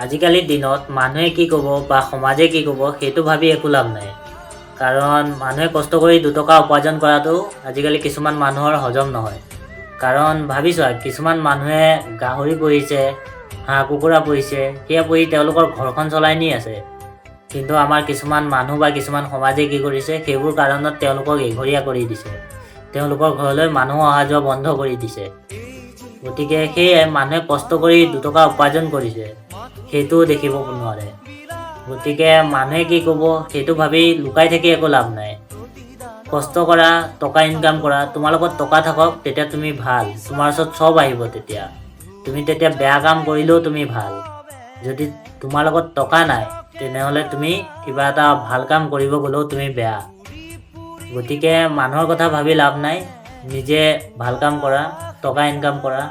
আজিকালিৰ দিনত মানুহে কি ক'ব বা সমাজে কি ক'ব সেইটো ভাবি একো লাভ নাই। কাৰণ মানুহে কষ্ট কৰি দুটকা উপাৰ্জন কৰাটো আজিকালি কিছুমান মানুহৰ হজম নহয়। কাৰণ ভাবি চোৱা, কিছুমান মানুহে গাহৰি পুহিছে, হাঁহ কুকুৰা পুহিছে, সেয়া পুহি তেওঁলোকৰ ঘৰখন চলাই নি আছে। কিন্তু আমাৰ কিছুমান মানুহ বা কিছুমান সমাজে কি কৰিছে, সেইবোৰ কাৰণত তেওঁলোকক এঘৰীয়া কৰি দিছে। তেওঁলোকৰ ঘৰলৈ মানুহ অহা যোৱা বন্ধ কৰি দিছে। গতিকে সেয়াই মানুহে কষ্ট কৰি দুটকা উপাৰ্জন কৰিছে, সেইটোও দেখিব নোৱাৰে। গতিকে মানুহে কি ক'ব সেইটো ভাবি লুকাই থাকি একো লাভ নাই। কষ্ট কৰা, টকা ইনকাম কৰা, তোমাৰ লগত টকা থাকক তেতিয়া তুমি ভাল, তোমাৰ ওচৰত চব আহিব। তেতিয়া তুমি বেয়া কাম কৰিলেও তুমি ভাল। যদি তোমাৰ লগত টকা নাই তেনেহ'লে তুমি কিবা এটা ভাল কাম কৰিব গ'লেও তুমি বেয়া। গতিকে মানুহৰ কথা ভাবি লাভ নাই, নিজে ভাল কাম কৰা, টকা ইনকাম কৰা।